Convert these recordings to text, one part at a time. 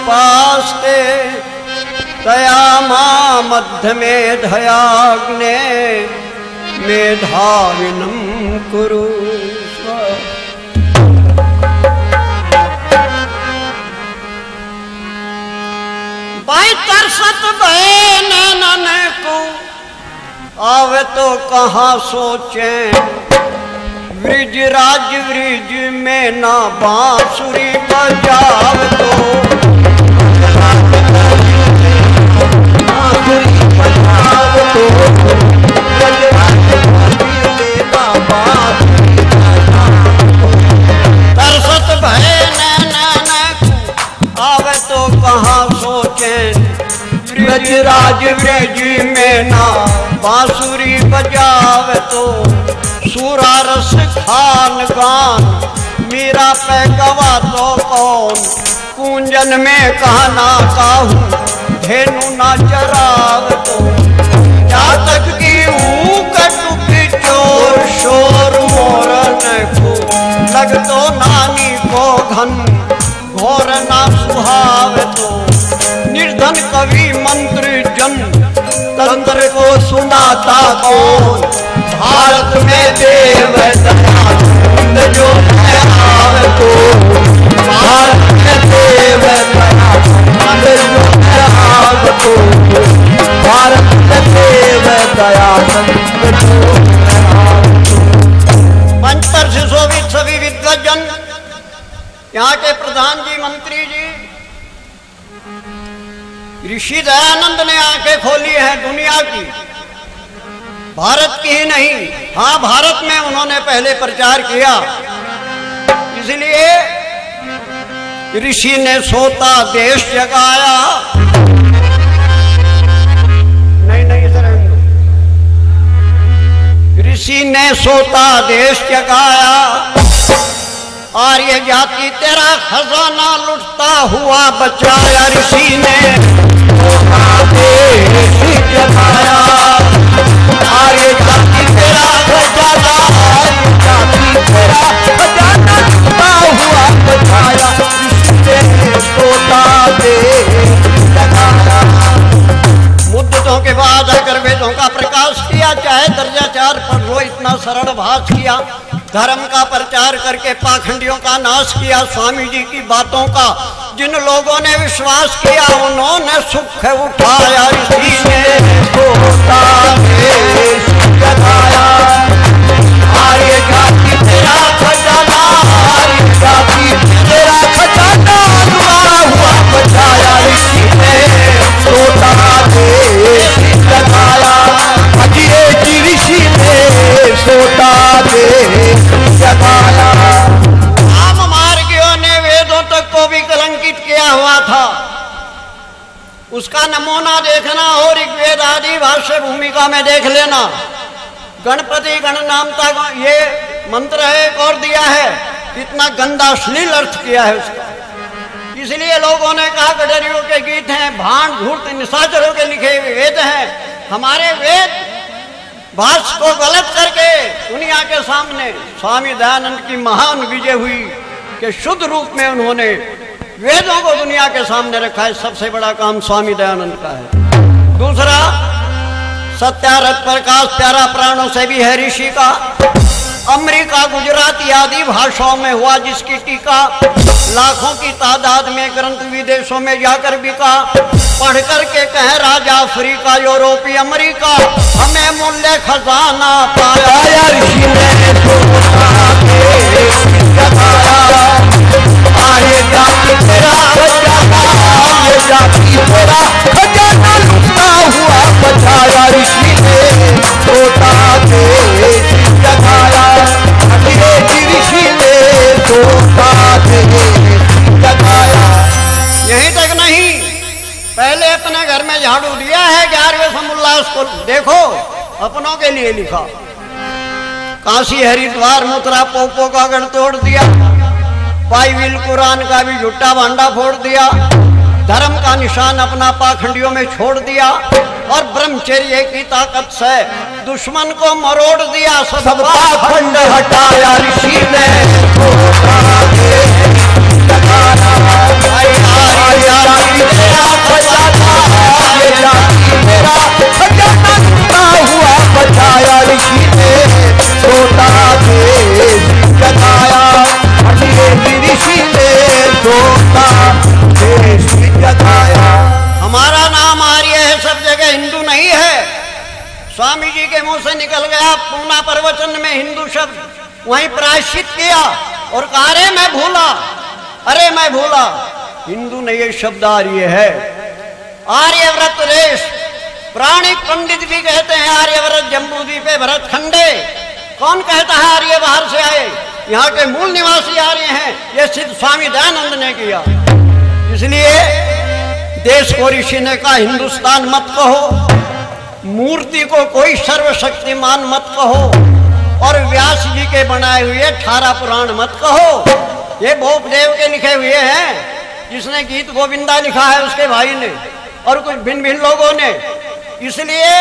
उपास्ते तया मां मध्य मेधयाग्ने मेधाविनं कुरु। भाई तरसत भये नैनन को आवे तो कहाँ सोचे, वृज राज वृज में ना बांसुरी बजाव तो, बांसुरी बजाव तो, तरसत भये नैनन आवे तो कहाँ सोचे, वृज राज वृज में ना बांसुरी बजावे तो, सूरा रस खान गान मीरा पे गवा तो कौन, कुंजन में कहना काहू धेनु ना चराव तो, जातक की ऊक टुकी चोर शोर मोरन को, लग तो नानी को घन घोर ना सुहाव तो, निर्धन कवि मंत्र जन तंत्र को सुनाता कौन, भारत में देव दयानंद जो है आवे तो, भारत में देव दयानंद जो है आवे तो, भारत में देव दयानंद जो है आवे तो। मंच पर से शोभित सभी विद्वजन, यहाँ के प्रधान जी, मंत्री जी, ऋषि दयानंद ने आंखें खोली है दुनिया की, भारत की ही नहीं। हाँ, भारत में उन्होंने पहले प्रचार किया, इसलिए ऋषि ने सोता देश जगाया। नहीं सर, ऋषि ने सोता देश जगाया, आर्य जाति तेरा खजाना लुटता हुआ बचाया। ऋषि ने सोता देश जगाया, आर्य जाति तेरा खजाना, आर्य जाति तेरा खजाना लुटता हुआ बचाया। ऋषि ने सोता देश जगाया। मुद्दतों के बाद अगर वेदों का प्रकाश किया, चाहे दर्जा 4 पढ़ लो, इतना सरल भाष किया, धर्म का प्रचार करके पाखंडियों का नाश किया, स्वामी जी की बातों का जिन लोगों ने विश्वास किया उन्होंने सुख उठाया। ऋषि ने सोता देश जगाया, आर्य जाति तेरा खजाना, आर्य जाति तेरा खजाना लुटा हुआ बचाया। ऋषि ने सोता देश जगाया, अजय ऋषि ने सोता देश जगाया। आम मार्गियों ने वेदों तक को भी कलंकित किया हुआ था, उसका नमूना देखना हो ऋग्वेद आदि भाष्य भूमिका में देख लेना। गणपति गण नामता ये मंत्र है, एक और दिया है, इतना गंदा अश्लील अर्थ किया है उसका। इसलिए लोगों ने कहा गडरियों के गीत हैं, भांड धूर्त निशाचरों के लिखे वेद हैं। हमारे वेद भाष्य को गलत करके दुनिया के सामने स्वामी दयानंद की महान विजय हुई कि शुद्ध रूप में उन्होंने वेदों को दुनिया के सामने रखा है। सबसे बड़ा काम स्वामी दयानंद का है। दूसरा, सत्यारथ प्रकाश प्यारा प्राणों से भी है ऋषि का। अमेरिका, गुजराती आदि भाषाओं में हुआ जिसकी टीका, लाखों की तादाद में ग्रंथ विदेशों में जाकर बिका। पढ़ करके कहे राजा अफ्रीका, यूरोपी, अमेरिका, हमें मूल्य खजाना पाया। ऋषि ने सोता देश जगाया, आर्य जाति तेरा खजाना, आर्य जाति तेरा खजाना लुटा हुआ बचाया। ऋषि ने सोता देश जगाया, ऋषि ने सोता देश जगाया। यहीं तक नहीं, पहले अपने घर में झाड़ू दिया है 11वें समुल्लास को देखो, अपनों के लिए लिखा। काशी हरिद्वार मथुरा पोपो का गढ़ तोड़ दिया, बाइबिल कुरान का भी झूठा भांडा फोड़ दिया, धर्म का निशान अपना पाखंडियों में छोड़ दिया और ब्रह्मचर्य की ताकत से दुश्मन को मरोड़ दिया। सब पाखंड हटाया ऋषि ने। शब्द वहीं प्रायश्चित किया और कहा अरे मैं भूला, अरे मैं भूला। हिंदू ने ये शब्द आर्य है, आर्यव्रत देश। प्राणिक पंडित भी कहते हैं आर्यव्रत जम्बूद्वीप भरत खंडे। कौन कहता है आर्य बाहर से आए? यहाँ के मूल निवासी आर्य हैं। ये सिद्ध स्वामी दयानंद ने किया। इसलिए देश को ऋषि ने कहा हिंदुस्तान मत कहो, मूर्ति को कोई सर्वशक्तिमान मत कहो, और व्यास जी के बनाए हुए 18 पुराण मत कहो। ये भोपदेव के लिखे हुए हैं, जिसने गीत गोविंदा लिखा है उसके भाई ने, और कुछ भिन्न भिन्न लोगों ने। इसलिए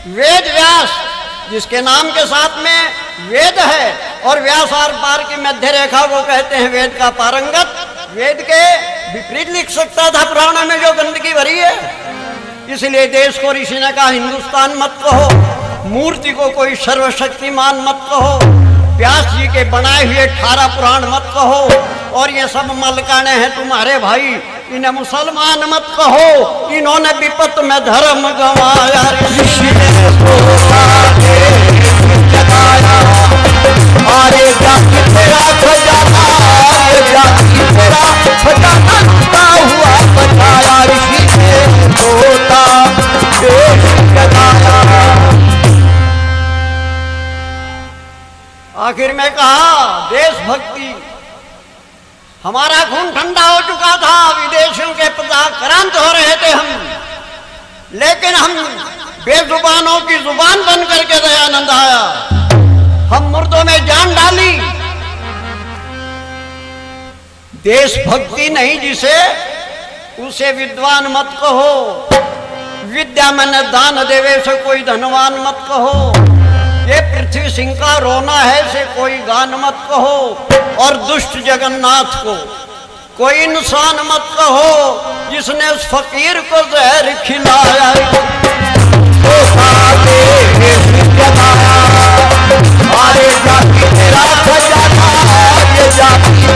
वेद व्यास, जिसके नाम के साथ में वेद है और व्यास आर पार की मध्य रेखा को कहते हैं वेद का पारंगत, वेद के विपरीत लिख सकता था पुराणों में जो गंदगी भरी है। इसलिए देश को ऋषि ने कहा हिंदुस्तान मत कहो, मूर्ति को कोई सर्वशक्तिमान मत कहो, व्यास जी के बनाए हुए 18 पुराण मत कहो, और ये सब मलकाने हैं तुम्हारे भाई, इन्हें मुसलमान मत कहो, इन्होंने विपत में धर्म गंवाया। ऋषि ने अरे जाति तेरा खजाना, जाति तेरा खजाना लूटा हुआ बचाया। ऋषि ने होता देश जगाया। आखिर में कहा देशभक्ति, हमारा खून ठंडा हो चुका था, विदेशियों के पदाक्रांत हो रहे थे हम, लेकिन हम बेजुबानों की जुबान बन करके दयानंद आया, हम मुर्दों में जान डाली। देशभक्ति नहीं जिसे, उसे विद्वान मत कहो, विद्या मन दान देवे से कोई धनवान मत कहो, ये पृथ्वी सिंह का रोना है से कोई गान मत कहो, और दुष्ट जगन्नाथ को कोई इंसान मत कहो, जिसने उस फकीर को जहर खिलाया। अरे जाति तेरा खजाना, ये जाति